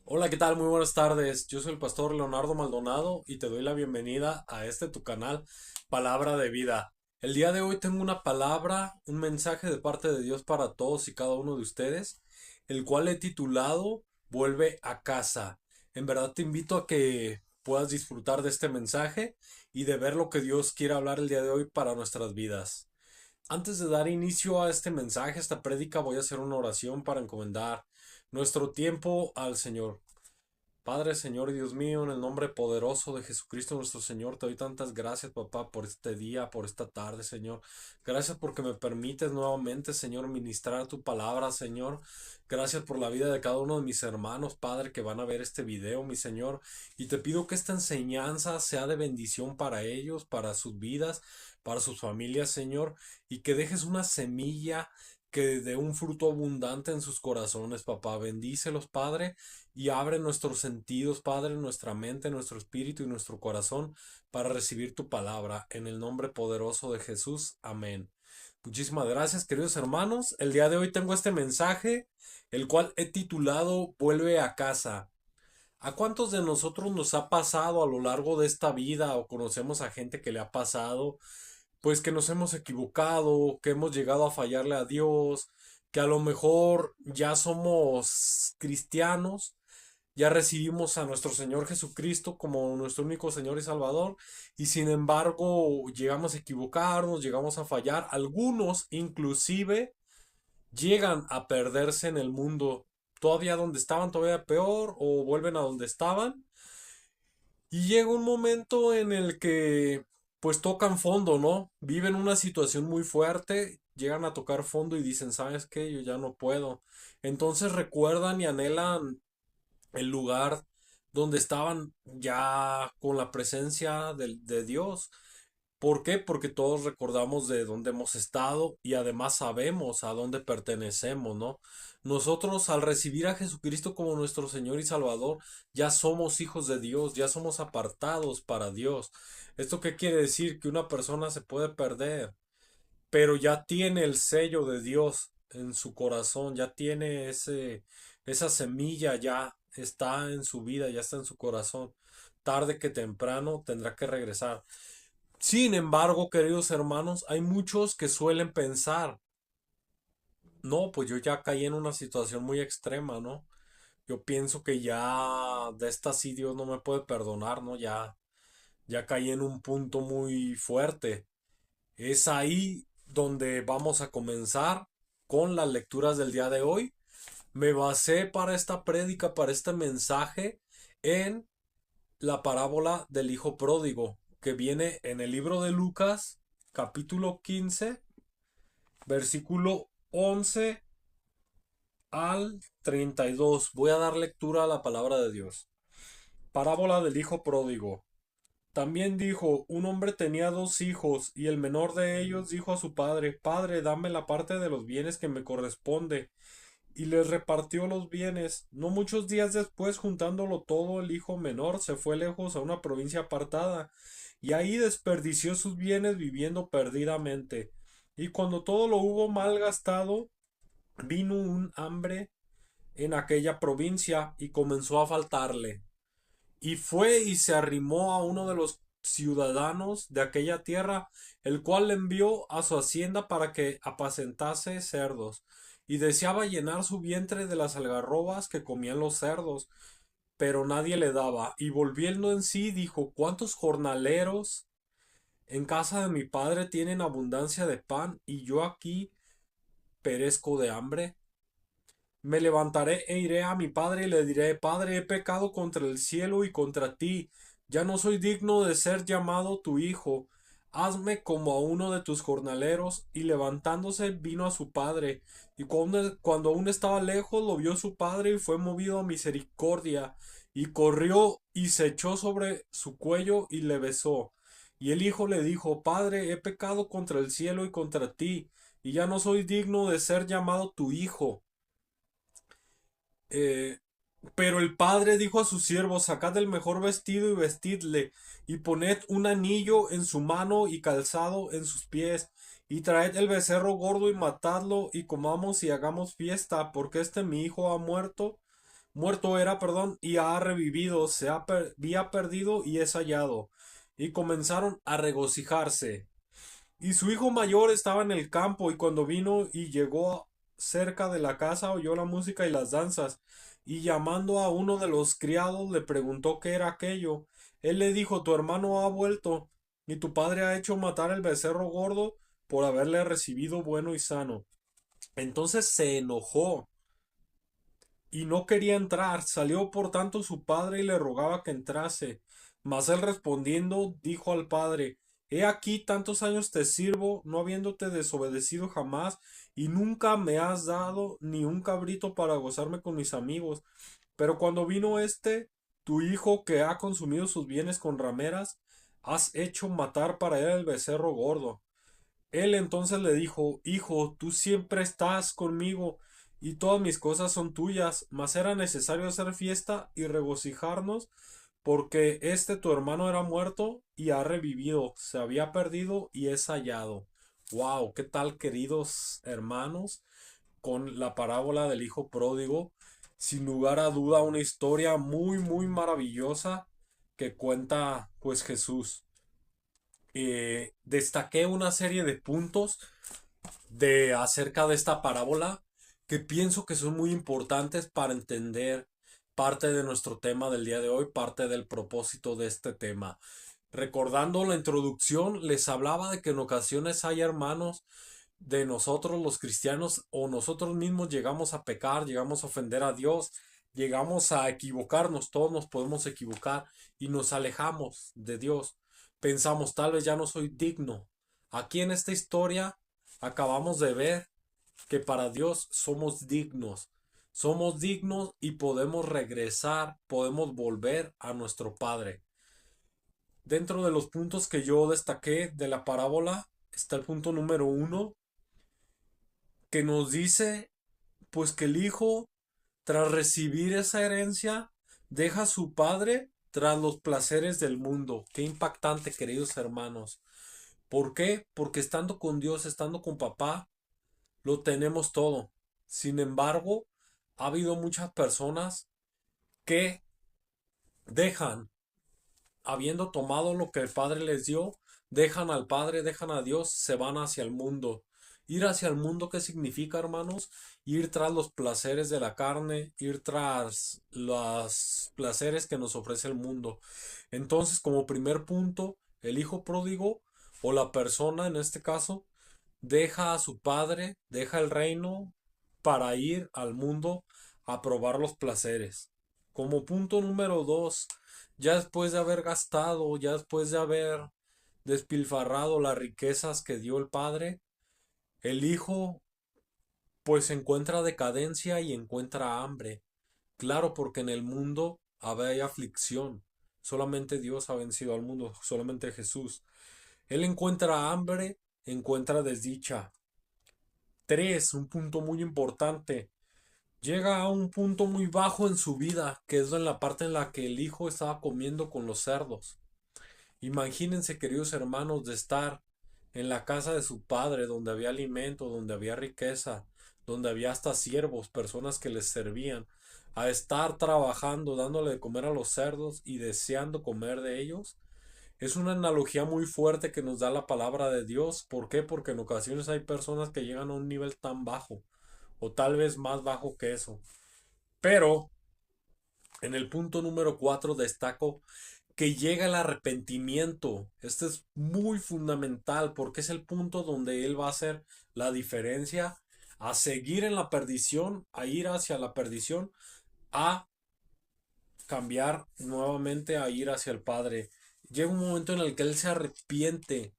Hola, ¿qué tal? Muy buenas tardes. Yo soy el pastor Leonardo Maldonado y te doy la bienvenida a tu canal, Palabra de Vida. El día de hoy tengo una palabra, un mensaje de parte de Dios para todos y cada uno de ustedes, el cual he titulado Vuelve a casa. En verdad te invito a que puedas disfrutar de este mensaje y de ver lo que Dios quiere hablar el día de hoy para nuestras vidas. Antes de dar inicio a este mensaje, esta prédica, voy a hacer una oración para encomendar nuestro tiempo al Señor. Padre, Señor y Dios mío, en el nombre poderoso de Jesucristo nuestro Señor, te doy tantas gracias, papá, por este día, por esta tarde, Señor. Gracias porque me permites nuevamente, Señor, ministrar tu palabra, Señor. Gracias por la vida de cada uno de mis hermanos, Padre, que van a ver este video, mi Señor. Y te pido que esta enseñanza sea de bendición para ellos, para sus vidas, para sus familias, Señor, y que dejes una semilla que dé un fruto abundante en sus corazones, papá. Bendícelos, Padre, y abre nuestros sentidos, Padre, nuestra mente, nuestro espíritu y nuestro corazón para recibir tu palabra. En el nombre poderoso de Jesús. Amén. Muchísimas gracias, queridos hermanos. El día de hoy tengo este mensaje, el cual he titulado Vuelve a casa. ¿A cuántos de nosotros nos ha pasado a lo largo de esta vida o conocemos a gente que le ha pasado, pues que nos hemos equivocado, que hemos llegado a fallarle a Dios, que a lo mejor ya somos cristianos, ya recibimos a nuestro Señor Jesucristo como nuestro único Señor y Salvador, y sin embargo llegamos a equivocarnos, llegamos a fallar, algunos inclusive llegan a perderse en el mundo, todavía donde estaban, todavía peor, o vuelven a donde estaban, y llega un momento en el que pues tocan fondo, ¿no? Viven una situación muy fuerte, llegan a tocar fondo y dicen, ¿sabes qué? Yo ya no puedo. Entonces recuerdan y anhelan el lugar donde estaban ya con la presencia de Dios. ¿Por qué? Porque todos recordamos de dónde hemos estado y además sabemos a dónde pertenecemos, ¿no? Nosotros al recibir a Jesucristo como nuestro Señor y Salvador, ya somos hijos de Dios, ya somos apartados para Dios. ¿Esto qué quiere decir? Que una persona se puede perder, pero ya tiene el sello de Dios en su corazón, ya tiene esa semilla, ya está en su vida, ya está en su corazón. Tarde que temprano tendrá que regresar. Sin embargo, queridos hermanos, hay muchos que suelen pensar, no, pues yo ya caí en una situación muy extrema, ¿no? Yo pienso que ya de esta sí Dios no me puede perdonar, ¿no? Ya caí en un punto muy fuerte. Es ahí donde vamos a comenzar con las lecturas del día de hoy. Me basé para esta prédica, para este mensaje, en la parábola del hijo pródigo, que viene en el libro de Lucas, capítulo 15, versículo 11 al 32. Voy a dar lectura a la palabra de Dios. Parábola del hijo pródigo. También dijo, un hombre tenía dos hijos, y el menor de ellos dijo a su padre, Padre, dame la parte de los bienes que me corresponde. Y les repartió los bienes. No muchos días después, juntándolo todo, el hijo menor se fue lejos a una provincia apartada, y ahí desperdició sus bienes viviendo perdidamente. Y cuando todo lo hubo mal gastado, vino un hambre en aquella provincia y comenzó a faltarle. Y fue y se arrimó a uno de los ciudadanos de aquella tierra, el cual le envió a su hacienda para que apacentase cerdos, y deseaba llenar su vientre de las algarrobas que comían los cerdos, pero nadie le daba, y volviendo en sí dijo, ¿cuántos jornaleros en casa de mi padre tienen abundancia de pan, y yo aquí perezco de hambre? Me levantaré e iré a mi padre y le diré, Padre, he pecado contra el cielo y contra ti, ya no soy digno de ser llamado tu hijo. Hazme como a uno de tus jornaleros. Y levantándose vino a su padre, y cuando aún estaba lejos lo vio su padre y fue movido a misericordia, y corrió y se echó sobre su cuello y le besó. Y el hijo le dijo, Padre, he pecado contra el cielo y contra ti, y ya no soy digno de ser llamado tu hijo. Eh, pero el padre dijo a sus siervos, sacad el mejor vestido y vestidle, y poned un anillo en su mano y calzado en sus pies, y traed el becerro gordo y matadlo, y comamos y hagamos fiesta, porque este mi hijo ha muerto muerto era, perdón, y ha revivido, había perdido y es hallado. Y comenzaron a regocijarse. Y su hijo mayor estaba en el campo, y cuando vino y llegó cerca de la casa, oyó la música y las danzas, y llamando a uno de los criados le preguntó qué era aquello. Él le dijo, tu hermano ha vuelto, y tu padre ha hecho matar el becerro gordo por haberle recibido bueno y sano. Entonces se enojó y no quería entrar. Salió por tanto su padre y le rogaba que entrase. Mas él respondiendo dijo al padre, He aquí tantos años te sirvo, no habiéndote desobedecido jamás, y nunca me has dado ni un cabrito para gozarme con mis amigos. Pero cuando vino tu hijo que ha consumido sus bienes con rameras, has hecho matar para él el becerro gordo. Él entonces le dijo, Hijo, tú siempre estás conmigo y todas mis cosas son tuyas, mas era necesario hacer fiesta y regocijarnos, porque tu hermano era muerto y ha revivido, se había perdido y es hallado. Wow, ¿qué tal, queridos hermanos? Con la parábola del hijo pródigo, sin lugar a duda una historia muy, muy maravillosa que cuenta pues Jesús. Destaqué una serie de puntos de acerca de esta parábola que pienso que son muy importantes para entender parte de nuestro tema del día de hoy, parte del propósito de este tema. Recordando la introducción, les hablaba de que en ocasiones hay hermanos de nosotros los cristianos o nosotros mismos llegamos a pecar, llegamos a ofender a Dios, llegamos a equivocarnos, todos nos podemos equivocar y nos alejamos de Dios. Pensamos, tal vez ya no soy digno. Aquí en esta historia acabamos de ver que para Dios somos dignos. Somos dignos y podemos regresar, podemos volver a nuestro Padre. Dentro de los puntos que yo destaqué de la parábola está el punto número 1, que nos dice pues que el hijo, tras recibir esa herencia, deja a su padre tras los placeres del mundo. Qué impactante, queridos hermanos. ¿Por qué? Porque estando con Dios, estando con papá, lo tenemos todo. Sin embargo, ha habido muchas personas que dejan, habiendo tomado lo que el Padre les dio, dejan al Padre, dejan a Dios, se van hacia el mundo. Ir hacia el mundo, ¿qué significa, hermanos? Ir tras los placeres de la carne, ir tras los placeres que nos ofrece el mundo. Entonces, como primer punto, el hijo pródigo o la persona en este caso deja a su padre, deja el reino para ir al mundo a probar los placeres. Como punto número 2, ya después de haber gastado, ya después de haber despilfarrado las riquezas que dio el padre, el hijo pues encuentra decadencia y encuentra hambre. Claro, porque en el mundo había aflicción. Solamente Dios ha vencido al mundo, solamente Jesús. Él encuentra hambre, encuentra desdicha. 3, un punto muy importante. Llega a un punto muy bajo en su vida, que es en la parte en la que el hijo estaba comiendo con los cerdos. Imagínense, queridos hermanos, de estar en la casa de su padre, donde había alimento, donde había riqueza, donde había hasta siervos, personas que les servían, a estar trabajando, dándole de comer a los cerdos y deseando comer de ellos. Es una analogía muy fuerte que nos da la palabra de Dios. ¿Por qué? Porque en ocasiones hay personas que llegan a un nivel tan bajo, o tal vez más bajo que eso. Pero en el punto número 4 destaco que llega el arrepentimiento. Este es muy fundamental porque es el punto donde él va a hacer la diferencia a seguir en la perdición, a ir hacia la perdición, a cambiar nuevamente a ir hacia el Padre. Llega un momento en el que él se arrepiente.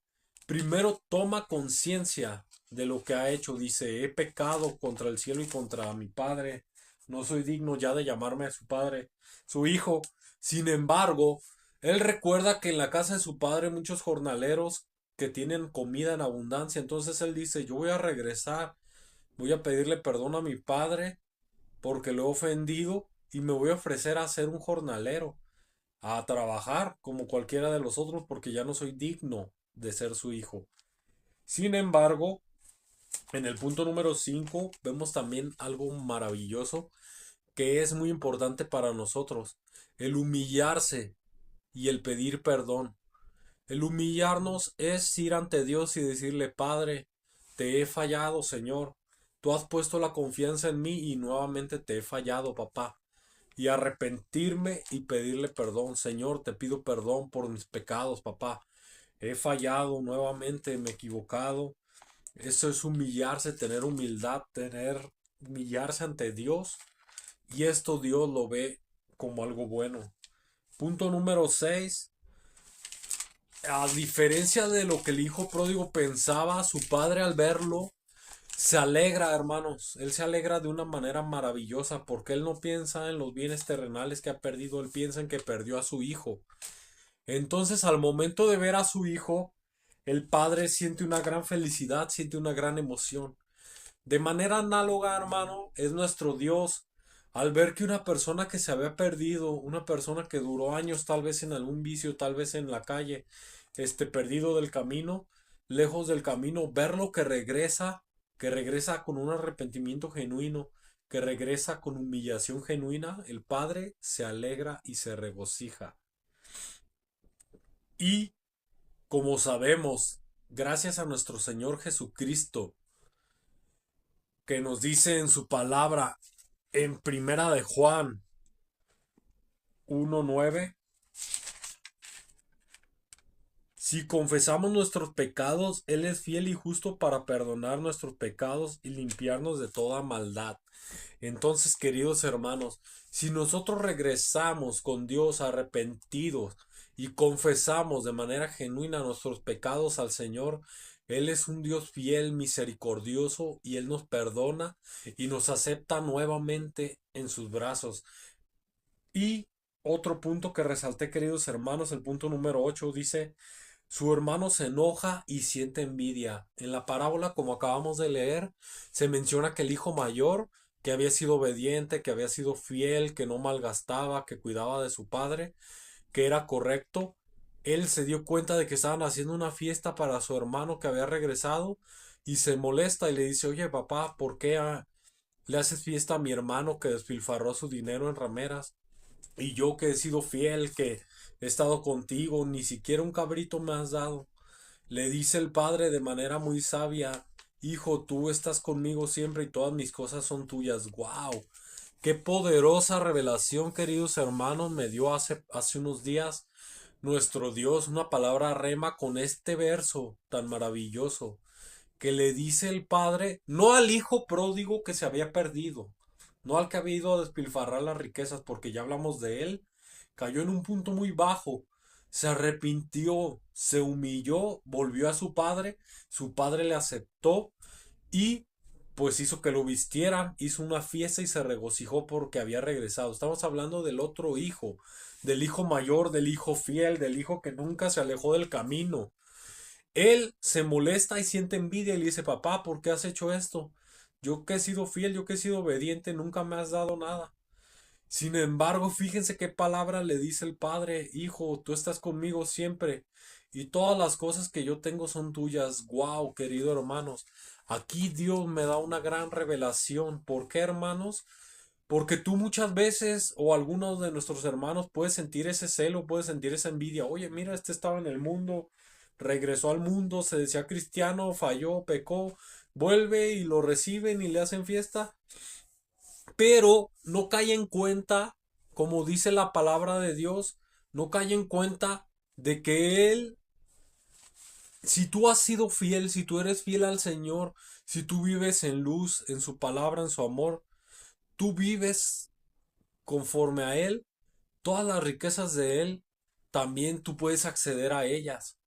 Primero toma conciencia de lo que ha hecho. Dice, he pecado contra el cielo y contra mi Padre. No soy digno ya de llamarme a su Padre, su Hijo. Sin embargo, él recuerda que en la casa de su padre muchos jornaleros que tienen comida en abundancia. Entonces él dice, yo voy a regresar, voy a pedirle perdón a mi padre porque lo he ofendido y me voy a ofrecer a ser un jornalero, a trabajar como cualquiera de los otros porque ya no soy digno de ser su hijo. Sin embargo, en el punto número 5 vemos también algo maravilloso que es muy importante para nosotros, el humillarse y el pedir perdón. El humillarnos es ir ante Dios y decirle, Padre, te he fallado, Señor. Tú has puesto la confianza en mí y nuevamente te he fallado, papá. Y arrepentirme y pedirle perdón. Señor, te pido perdón por mis pecados, papá. He fallado nuevamente, me he equivocado. Eso es humillarse, tener humildad, humillarse ante Dios. Y esto Dios lo ve como algo bueno. Punto número 6. A diferencia de lo que el hijo pródigo pensaba, su padre al verlo se alegra, hermanos. Él se alegra de una manera maravillosa porque él no piensa en los bienes terrenales que ha perdido, él piensa en que perdió a su hijo. Entonces, al momento de ver a su hijo, el padre siente una gran felicidad, siente una gran emoción. De manera análoga, hermano, es nuestro Dios. Al ver que una persona que se había perdido, una persona que duró años tal vez en algún vicio, tal vez en la calle, perdido del camino, lejos del camino, verlo que regresa con un arrepentimiento genuino, que regresa con humillación genuina, el Padre se alegra y se regocija. Y como sabemos, gracias a nuestro Señor Jesucristo, que nos dice en su palabra en Primera de Juan 1:9, si confesamos nuestros pecados, Él es fiel y justo para perdonar nuestros pecados y limpiarnos de toda maldad. Entonces, queridos hermanos, si nosotros regresamos con Dios arrepentidos y confesamos de manera genuina nuestros pecados al Señor, Él es un Dios fiel, misericordioso, y Él nos perdona y nos acepta nuevamente en sus brazos. Y otro punto que resalté, queridos hermanos, el punto número 8 dice, su hermano se enoja y siente envidia. En la parábola, como acabamos de leer, se menciona que el hijo mayor, que había sido obediente, que había sido fiel, que no malgastaba, que cuidaba de su padre, que era correcto, él se dio cuenta de que estaban haciendo una fiesta para su hermano que había regresado y se molesta y le dice, oye papá, ¿por qué le haces fiesta a mi hermano que despilfarró su dinero en rameras? Y yo que he sido fiel, que he estado contigo, ni siquiera un cabrito me has dado. Le dice el padre de manera muy sabia, hijo, tú estás conmigo siempre y todas mis cosas son tuyas. ¡Wow! Qué poderosa revelación, queridos hermanos, me dio hace unos días nuestro Dios, una palabra rema con este verso tan maravilloso que le dice el padre, no al hijo pródigo que se había perdido, no al que había ido a despilfarrar las riquezas, porque ya hablamos de él, cayó en un punto muy bajo, se arrepintió, se humilló, volvió a su padre le aceptó y pues hizo que lo vistieran, hizo una fiesta y se regocijó porque había regresado. Estamos hablando del otro hijo, del hijo mayor, del hijo fiel, del hijo que nunca se alejó del camino. Él se molesta y siente envidia y le dice, papá, ¿por qué has hecho esto? Yo que he sido fiel, yo que he sido obediente, nunca me has dado nada. Sin embargo, fíjense qué palabra le dice el padre, hijo, tú estás conmigo siempre y todas las cosas que yo tengo son tuyas. Wow, querido hermanos, aquí Dios me da una gran revelación. ¿Por qué, hermanos? Porque tú muchas veces o algunos de nuestros hermanos puedes sentir ese celo, puedes sentir esa envidia. Oye, mira, este estaba en el mundo, regresó al mundo, se decía cristiano, falló, pecó, vuelve y lo reciben y le hacen fiesta, pero no cae en cuenta, como dice la palabra de Dios, no cae en cuenta de que Él, si tú has sido fiel, si tú eres fiel al Señor, si tú vives en luz, en su palabra, en su amor, tú vives conforme a Él, todas las riquezas de Él, también tú puedes acceder a ellas.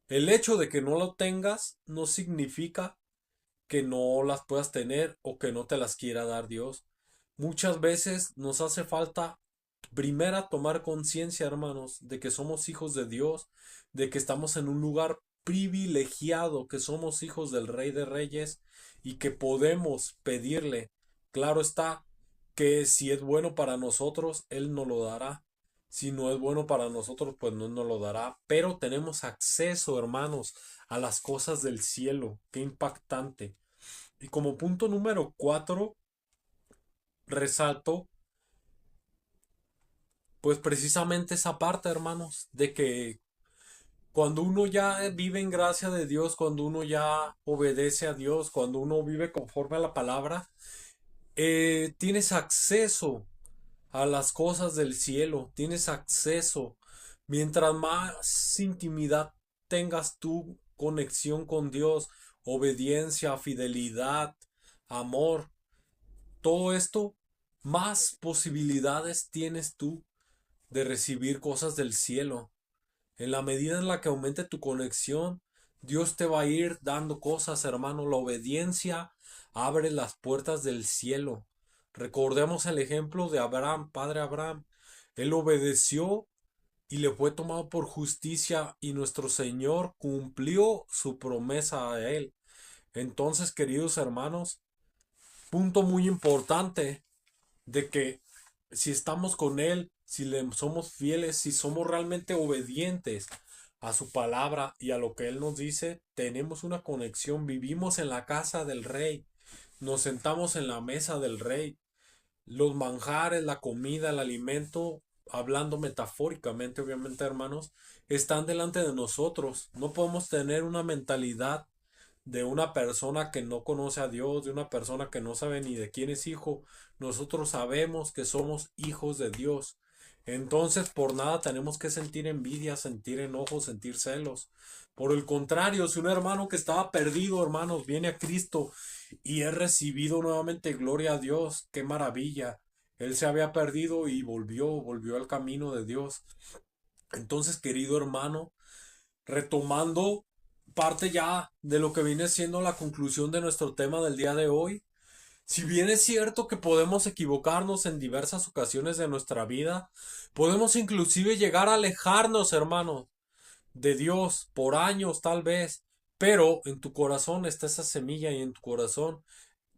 El hecho de que no lo tengas no significa que no las puedas tener o que no te las quiera dar Dios. Muchas veces nos hace falta primero tomar conciencia, hermanos, de que somos hijos de Dios, de que estamos en un lugar privilegiado, que somos hijos del Rey de Reyes y que podemos pedirle. Claro está que si es bueno para nosotros, Él nos lo dará. Si no es bueno para nosotros, pues no nos lo dará. Pero tenemos acceso, hermanos, a las cosas del cielo. Qué impactante. Y como punto número 4, resalto pues precisamente esa parte, hermanos, de que cuando uno ya vive en gracia de Dios, cuando uno ya obedece a Dios, cuando uno vive conforme a la palabra, tienes acceso a las cosas del cielo, tienes acceso. Mientras más intimidad tengas tú, conexión con Dios, obediencia, fidelidad, amor, todo esto, más posibilidades tienes tú de recibir cosas del cielo. En la medida en la que aumente tu conexión, Dios te va a ir dando cosas, hermano. La obediencia abre las puertas del cielo. Recordemos el ejemplo de Abraham, padre Abraham. Él obedeció y le fue tomado por justicia y nuestro Señor cumplió su promesa a él. Entonces, queridos hermanos, punto muy importante de que si estamos con Él, si le somos fieles, si somos realmente obedientes a su palabra y a lo que Él nos dice, tenemos una conexión, vivimos en la casa del Rey, nos sentamos en la mesa del Rey, los manjares, la comida, el alimento, hablando metafóricamente, obviamente, hermanos, están delante de nosotros. No podemos tener una mentalidad de una persona que no conoce a Dios, de una persona que no sabe ni de quién es hijo. Nosotros sabemos que somos hijos de Dios. Entonces, por nada tenemos que sentir envidia, sentir enojo, sentir celos. Por el contrario, si un hermano que estaba perdido, hermanos, viene a Cristo y es recibido nuevamente, gloria a Dios, qué maravilla. Él se había perdido y volvió al camino de Dios. Entonces, querido hermano, retomando parte ya de lo que viene siendo la conclusión de nuestro tema del día de hoy, si bien es cierto que podemos equivocarnos en diversas ocasiones de nuestra vida, podemos inclusive llegar a alejarnos, hermanos, de Dios por años tal vez, pero en tu corazón está esa semilla y en tu corazón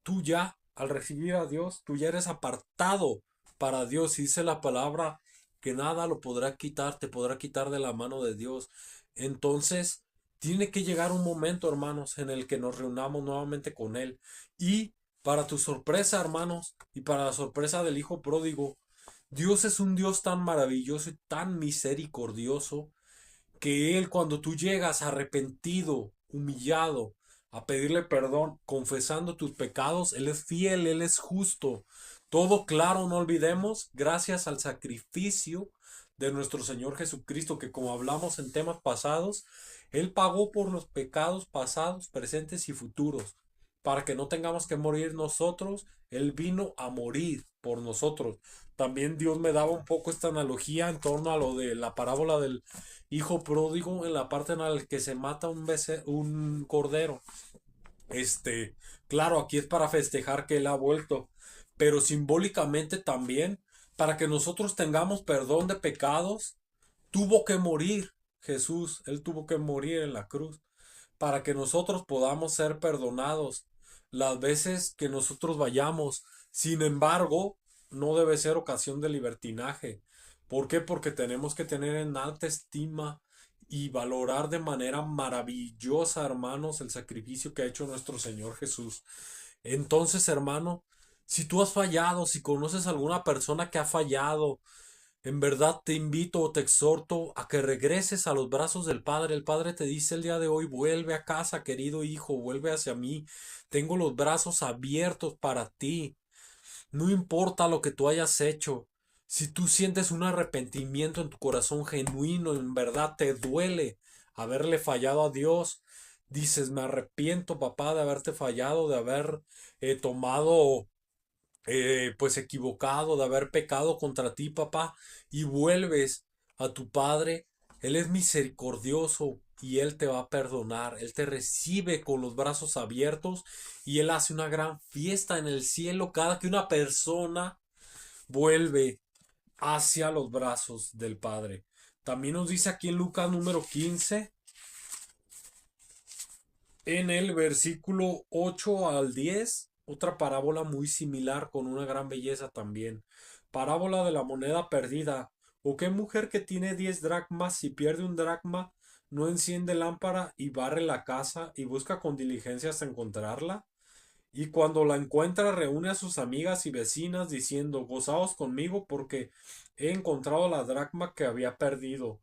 tú ya, al recibir a Dios, tú ya eres apartado para Dios. Y dice la palabra que nada lo podrá quitar, te podrá quitar de la mano de Dios. Entonces, tiene que llegar un momento, hermanos, en el que nos reunamos nuevamente con Él. Y para tu sorpresa, hermanos, y para la sorpresa del Hijo pródigo, Dios es un Dios tan maravilloso y tan misericordioso que Él cuando tú llegas arrepentido, humillado, a pedirle perdón, confesando tus pecados, Él es fiel, Él es justo. Todo claro, no olvidemos, gracias al sacrificio de nuestro Señor Jesucristo, que como hablamos en temas pasados, Él pagó por los pecados pasados, presentes y futuros, para que no tengamos que morir nosotros, Él vino a morir por nosotros. También Dios me daba un poco esta analogía en torno a lo de la parábola del hijo pródigo en la parte en la que se mata un cordero. Este, claro, aquí es para festejar que él ha vuelto, pero simbólicamente también para que nosotros tengamos perdón de pecados, tuvo que morir Jesús, él tuvo que morir en la cruz para que nosotros podamos ser perdonados las veces que nosotros vayamos. Sin embargo, no debe ser ocasión de libertinaje. ¿Por qué? Porque tenemos que tener en alta estima y valorar de manera maravillosa, hermanos, el sacrificio que ha hecho nuestro Señor Jesús. Entonces, hermano, si tú has fallado, si conoces a alguna persona que ha fallado, en verdad te invito o te exhorto a que regreses a los brazos del Padre. El Padre te dice el día de hoy, vuelve a casa, querido hijo, vuelve hacia mí. Tengo los brazos abiertos para ti. No importa lo que tú hayas hecho. Si tú sientes un arrepentimiento en tu corazón genuino, en verdad te duele haberle fallado a Dios, dices, me arrepiento, papá, de haberte fallado, de haber tomado pues equivocado, de haber pecado contra ti, papá, y vuelves a tu Padre, Él es misericordioso y Él te va a perdonar, Él te recibe con los brazos abiertos y Él hace una gran fiesta en el cielo cada que una persona vuelve hacia los brazos del Padre. También nos dice aquí en Lucas número 15 en el versículo 8 al 10, otra parábola muy similar con una gran belleza también. Parábola de la moneda perdida. ¿O qué mujer que tiene 10 dracmas, si pierde un dracma, no enciende lámpara y barre la casa y busca con diligencia hasta encontrarla? Y cuando la encuentra, reúne a sus amigas y vecinas diciendo, gozaos conmigo porque he encontrado la dracma que había perdido.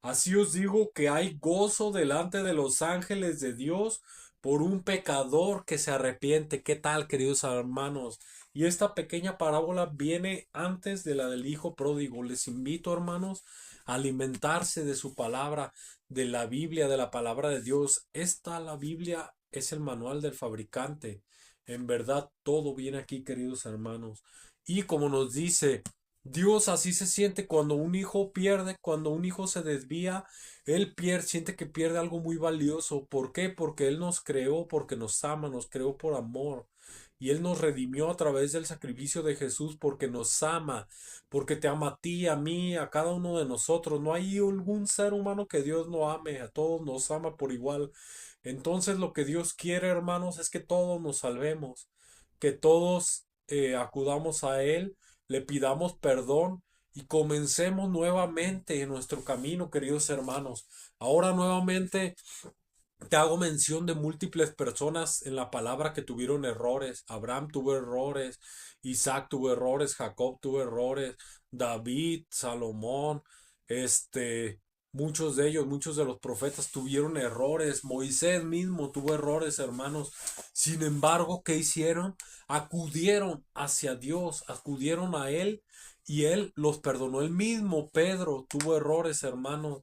Así os digo que hay gozo delante de los ángeles de Dios por un pecador que se arrepiente. ¿Qué tal, queridos hermanos? Y esta pequeña parábola viene antes de la del hijo pródigo. Les invito, hermanos, a alimentarse de su palabra, de la Biblia, de la palabra de Dios. La Biblia, es el manual del fabricante. En verdad, todo viene aquí, queridos hermanos. Y como nos dice Dios, así se siente cuando un hijo pierde, cuando un hijo se desvía, él pierde, siente que pierde algo muy valioso. ¿Por qué? Porque Él nos creó, porque nos ama, nos creó por amor. Y Él nos redimió a través del sacrificio de Jesús porque nos ama, porque te ama a ti, a mí, a cada uno de nosotros. No hay algún ser humano que Dios no ame, a todos nos ama por igual. Entonces lo que Dios quiere, hermanos, es que todos nos salvemos, que todos acudamos a Él, le pidamos perdón y comencemos nuevamente en nuestro camino, queridos hermanos. Ahora nuevamente te hago mención de múltiples personas en la palabra que tuvieron errores. Abraham tuvo errores, Isaac tuvo errores, Jacob tuvo errores, David, Salomón, este, muchos de ellos, muchos de los profetas tuvieron errores. Moisés mismo tuvo errores, hermanos. Sin embargo, ¿qué hicieron? Acudieron hacia Dios, acudieron a Él y Él los perdonó. El mismo Pedro tuvo errores, hermanos.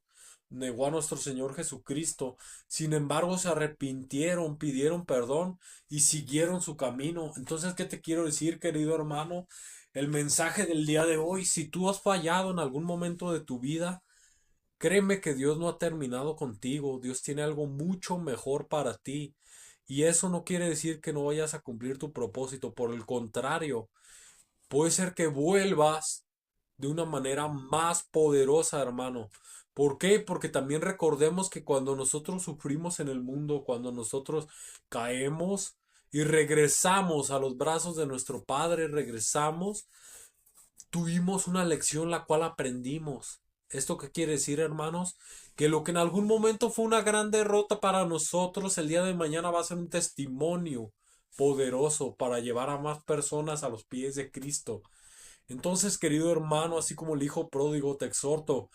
Negó a nuestro Señor Jesucristo. Sin embargo, se arrepintieron, pidieron perdón y siguieron su camino. Entonces, ¿qué te quiero decir, querido hermano? El mensaje del día de hoy, si tú has fallado en algún momento de tu vida, créeme que Dios no ha terminado contigo. Dios tiene algo mucho mejor para ti. Y eso no quiere decir que no vayas a cumplir tu propósito. Por el contrario, puede ser que vuelvas de una manera más poderosa, hermano. ¿Por qué? Porque también recordemos que cuando nosotros sufrimos en el mundo, cuando nosotros caemos y regresamos a los brazos de nuestro Padre, regresamos, tuvimos una lección la cual aprendimos. ¿Esto qué quiere decir, hermanos? Que lo que en algún momento fue una gran derrota para nosotros, el día de mañana va a ser un testimonio poderoso para llevar a más personas a los pies de Cristo. Entonces, querido hermano, así como el hijo pródigo, te exhorto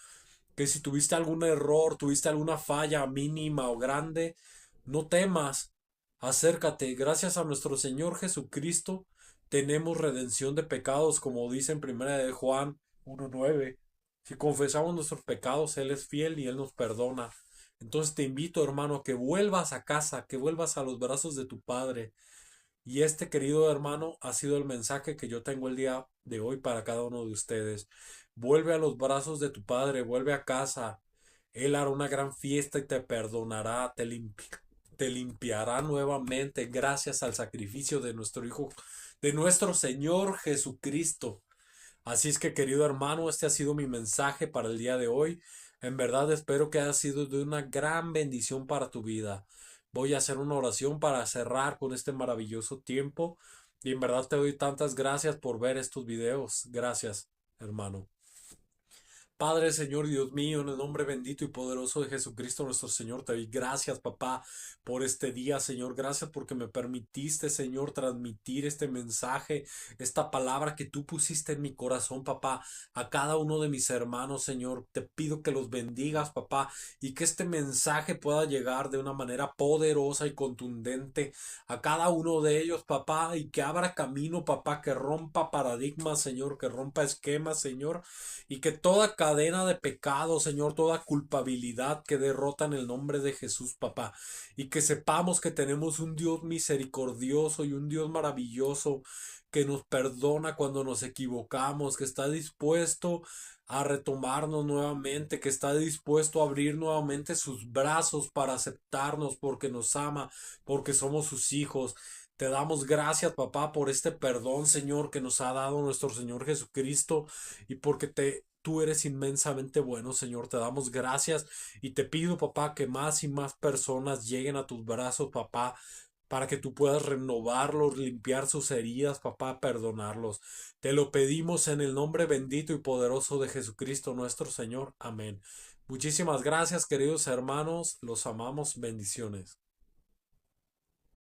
que si tuviste algún error, tuviste alguna falla mínima o grande, no temas, acércate. Gracias a nuestro Señor Jesucristo tenemos redención de pecados, como dice en primera de Juan 1:9. Si confesamos nuestros pecados, Él es fiel y Él nos perdona. Entonces te invito, hermano, a que vuelvas a casa, que vuelvas a los brazos de tu Padre. Y este, querido hermano, ha sido el mensaje que yo tengo el día de hoy para cada uno de ustedes. Vuelve a los brazos de tu Padre, vuelve a casa. Él hará una gran fiesta y te perdonará, te limpiará nuevamente gracias al sacrificio de nuestro Hijo, de nuestro Señor Jesucristo. Así es que, querido hermano, este ha sido mi mensaje para el día de hoy. En verdad espero que haya sido de una gran bendición para tu vida. Voy a hacer una oración para cerrar con este maravilloso tiempo. Y en verdad te doy tantas gracias por ver estos videos. Gracias, hermano. Padre, Señor, Dios mío, en el nombre bendito y poderoso de Jesucristo nuestro Señor, te doy gracias, papá, por este día, Señor. Gracias porque me permitiste, Señor, transmitir este mensaje, esta palabra que tú pusiste en mi corazón, papá, a cada uno de mis hermanos, Señor. Te pido que los bendigas, papá, y que este mensaje pueda llegar de una manera poderosa y contundente a cada uno de ellos, papá, y que abra camino, papá, que rompa paradigmas, Señor, que rompa esquemas, Señor, y que toda cadena de pecado, Señor, toda culpabilidad que derrota en el nombre de Jesús, papá. Y que sepamos que tenemos un Dios misericordioso y un Dios maravilloso que nos perdona cuando nos equivocamos, que está dispuesto a retomarnos nuevamente, que está dispuesto a abrir nuevamente sus brazos para aceptarnos porque nos ama, porque somos sus hijos. Te damos gracias, papá, por este perdón, Señor, que nos ha dado nuestro Señor Jesucristo y porque tú eres inmensamente bueno, Señor. Te damos gracias y te pido, papá, que más y más personas lleguen a tus brazos, papá, para que tú puedas renovarlos, limpiar sus heridas, papá, perdonarlos. Te lo pedimos en el nombre bendito y poderoso de Jesucristo nuestro Señor. Amén. Muchísimas gracias, queridos hermanos. Los amamos. Bendiciones.